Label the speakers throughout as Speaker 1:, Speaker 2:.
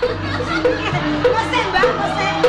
Speaker 1: Mesin, Mbak, mesin.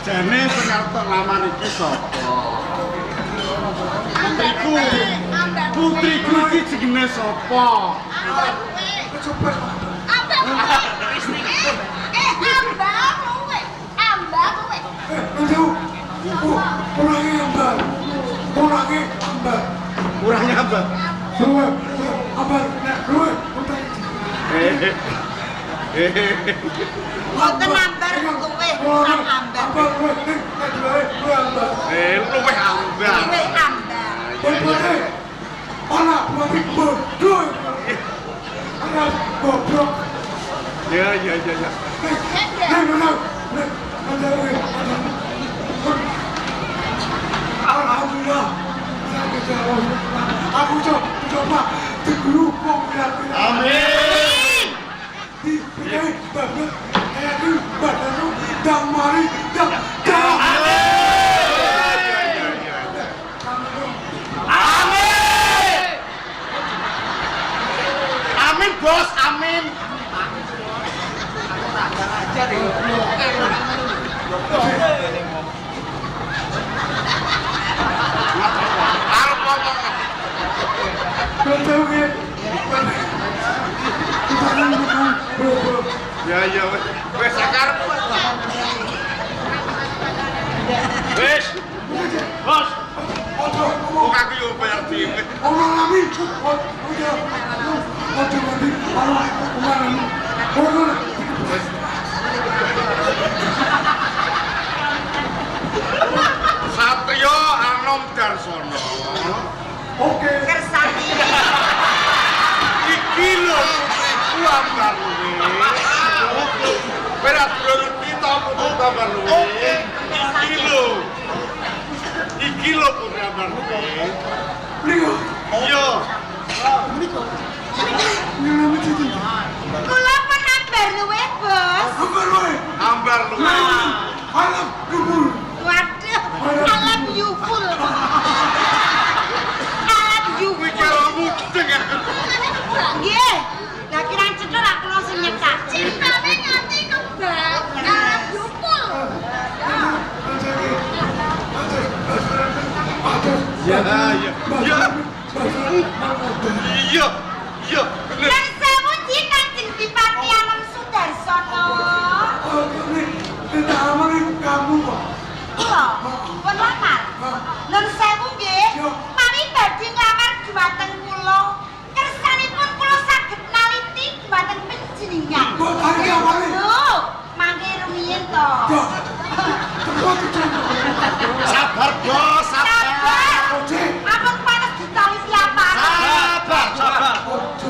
Speaker 1: Jane pengarep lamar iki sapa? Putriku iki jenenge sapa?
Speaker 2: Coba. Ambak kowe.
Speaker 1: Kurangnya apa?
Speaker 2: Mboten ambar kowe, kan ambar.
Speaker 1: Luwih ambar.
Speaker 2: Kowe ambar.
Speaker 3: Anak mati bodoh. Anak goblok.
Speaker 1: Ya.
Speaker 3: Alhamdulillah. Aku coba digerupuk.
Speaker 1: Amin.
Speaker 3: Di badan kayak di badanmu dan mari dan
Speaker 1: Amin bos, amin. Ya, wes sakar. Wes. Bos. Kok aku yo bayar dhewe.
Speaker 3: Orang amin. Udah. Mati. Allah, kemarin.
Speaker 1: Satrio Anom Darsono.
Speaker 3: Oke.
Speaker 2: Kersane.
Speaker 1: Iki lho ambar luwe. Berat durung kita putus ambar luwe. Iki lho putri ambar luwe.
Speaker 3: Beliau.
Speaker 1: Iya.
Speaker 2: Kula pun ambar luwe, Bos.
Speaker 1: Ambar luwe.
Speaker 3: Alam kubur.
Speaker 2: Waduh, alam yuful. Alam
Speaker 1: Kuwi
Speaker 2: yuful.
Speaker 1: karo mudeng.
Speaker 2: Nggih. Lah kirang cekel aku langsung nyekak. Cintane nganti kebak. Alam yuful.
Speaker 1: Iya.
Speaker 2: Dan sewu ji Kanjeng Dipati Anom Sudarsono.
Speaker 3: Kita amarin kamu kok.
Speaker 2: Kula pun lamar. Nun sewu nggih. Mami badhe nglamar dhumateng kula. Kersanipun kula saged naliti dhumateng panjenengan.
Speaker 3: Mbok hari awale.
Speaker 2: Lho, mangke rumiyin to.
Speaker 1: Sabar bos,
Speaker 2: Sabar. Ampun panas ditaliti apa?
Speaker 1: Sabar.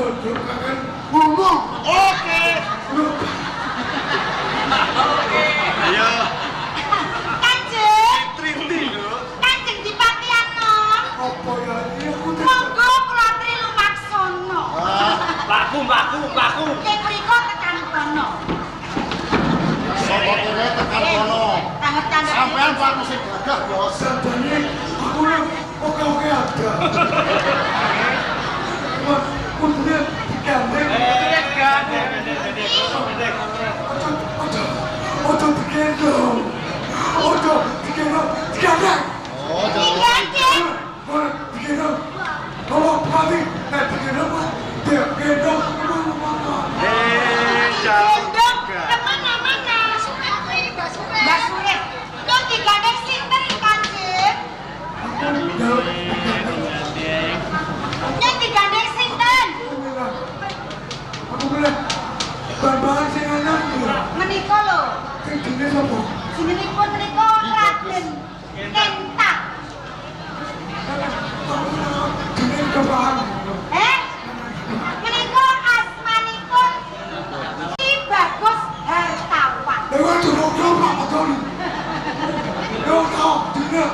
Speaker 3: Ojo kangen ngomong.
Speaker 1: Oke. Ayo.
Speaker 2: Kanjeng.
Speaker 1: Triti lho.
Speaker 2: Kanjeng Dipati Anom.
Speaker 3: Apa ya ini aku
Speaker 2: Monggo kula aturi lumaksana.
Speaker 4: Mbakku.
Speaker 2: Nggih mriku tekan kono.
Speaker 1: Sapa kene tekan kono.
Speaker 2: Tangan-tangan.
Speaker 1: Sampean Pak sing gagah bos.
Speaker 3: sadane aku oke ada. Mas, kudunya digandeng. Ojo digendong. Digandeng.
Speaker 1: Oh,
Speaker 2: Iya, Cik.
Speaker 3: Digendong. Bawa pati, digendong. Dia gendong kemana-mana.
Speaker 2: Gendong kemana-mana. Mbak Surit. Lho digandeng sinten, Kanjeng? Nyek digandeng sinten?
Speaker 3: Aku bilang, bahan-bahan sing anak
Speaker 2: Menika lho.
Speaker 3: sing jenis apa?
Speaker 2: Jenengipun menika Raden Kentak.
Speaker 3: Jenis kebahan.
Speaker 2: Menika asmanipun Ki Bagus Hartawan.
Speaker 3: Dewa turun Pak Patoli. Dewa tahu, jenis.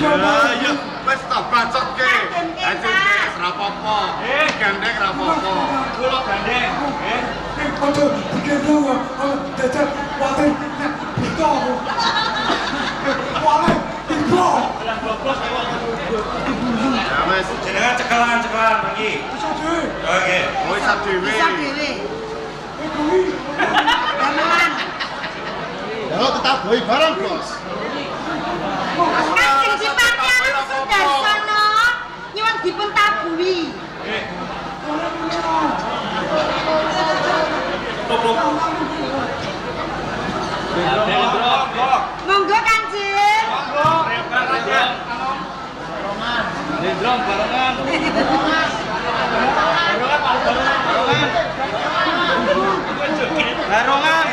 Speaker 1: Ya, wis tak bacotke. Anjir wis ra apa-apa. Gandeng ra apa-apa.
Speaker 4: Kula gandeng.
Speaker 3: Ojo digendong, jajan waten buta. Wale, ibu.
Speaker 1: Ya wis.
Speaker 4: Jenengan cekelan pergi.
Speaker 3: Bisa deh.
Speaker 4: Oke.
Speaker 1: Oh, isa dhewe.
Speaker 2: Bisa dhewe.
Speaker 3: Kuwi.
Speaker 2: Gamelan.
Speaker 1: tabuhi barang, Bos.
Speaker 2: Kanjeng Dipatih Sudarsono nyuwun dipun tabuhi. Monggo Kanjeng.
Speaker 4: Dendrong barengan. Barongan.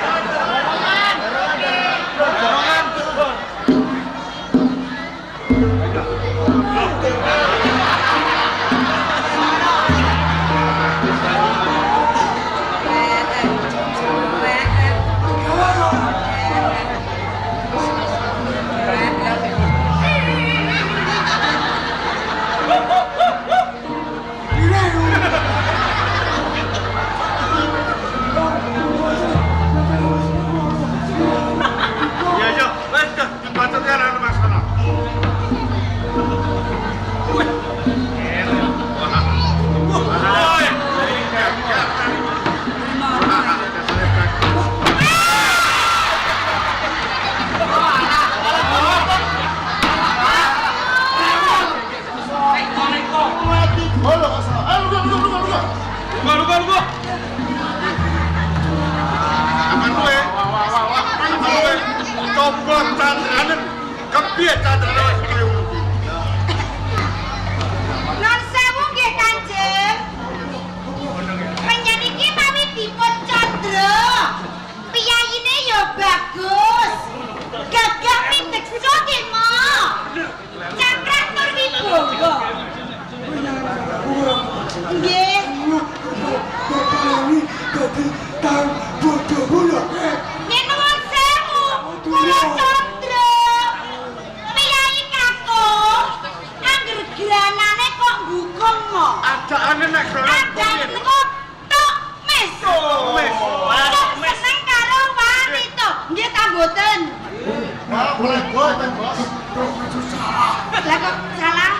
Speaker 2: Nun sewu nggih Kanjeng. Penyaniki mawi dipun candra. Piyayine ya bagus. Gagah mindeksa nggih, Mo. Cakrak tur wibawa. Nggih. Yen nuwun sewu, kula candra. Piyayi kakung, angger granane kok nggugung, Mo.
Speaker 1: Adane nek
Speaker 2: Adane kok tok mes. Mes. Seneng karo wanita. Nggih ta mboten?
Speaker 1: Wah, boleh boten, Bos.
Speaker 2: Lah kok salah?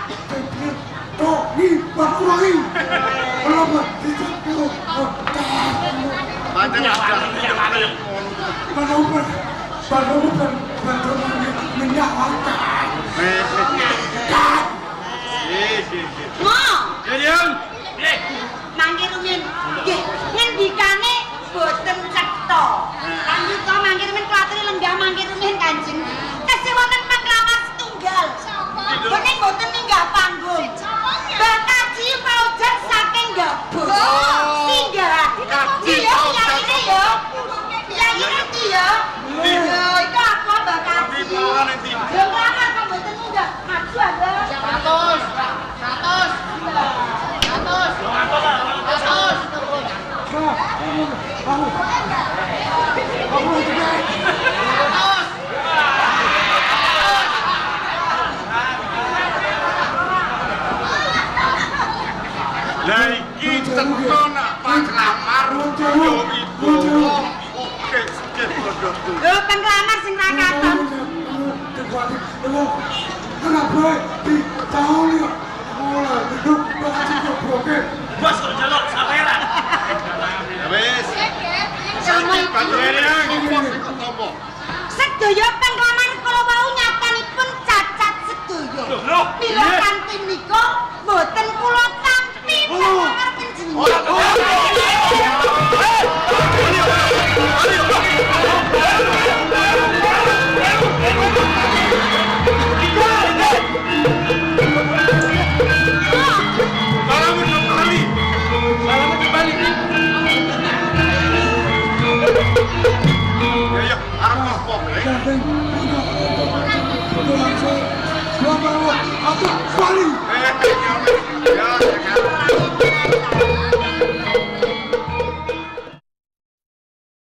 Speaker 1: Pancen ada.
Speaker 2: Mo,
Speaker 4: Jadian.
Speaker 2: mangke rumiyin. Nggih, ngendikane boten cetha. Lanjut to mangke rumiyin klatri lenggah mangke rumiyin Kanjeng. Kasih wonten panglawas setunggal. Boten boten ninggah panggung. Mbah Kaji Fauzan saking Gabus. Singgah. Iya, piyayine ya. Piyayine iki ya. Lho, iku apa Mbah Kaji? Lho, nglamar kok boten munggah. Maju ada. 100.
Speaker 1: Lah iki cetha nak panglamar yo iku wong oke sikit bodhoku.
Speaker 2: Lho, penglamar sing ra katon.
Speaker 4: Bos kok jaluk saweran.
Speaker 1: Ya wis.
Speaker 2: Sama
Speaker 1: Saiki panjenengan kok tombo.
Speaker 2: sedaya penglamar kala wau nyatanipun cacat sedaya.
Speaker 4: Loh,
Speaker 2: Mila kanthi nika boten kula tampi penglamar panjenengan.
Speaker 1: Salamun kembali. Ya ya, arep apa?
Speaker 3: Balik.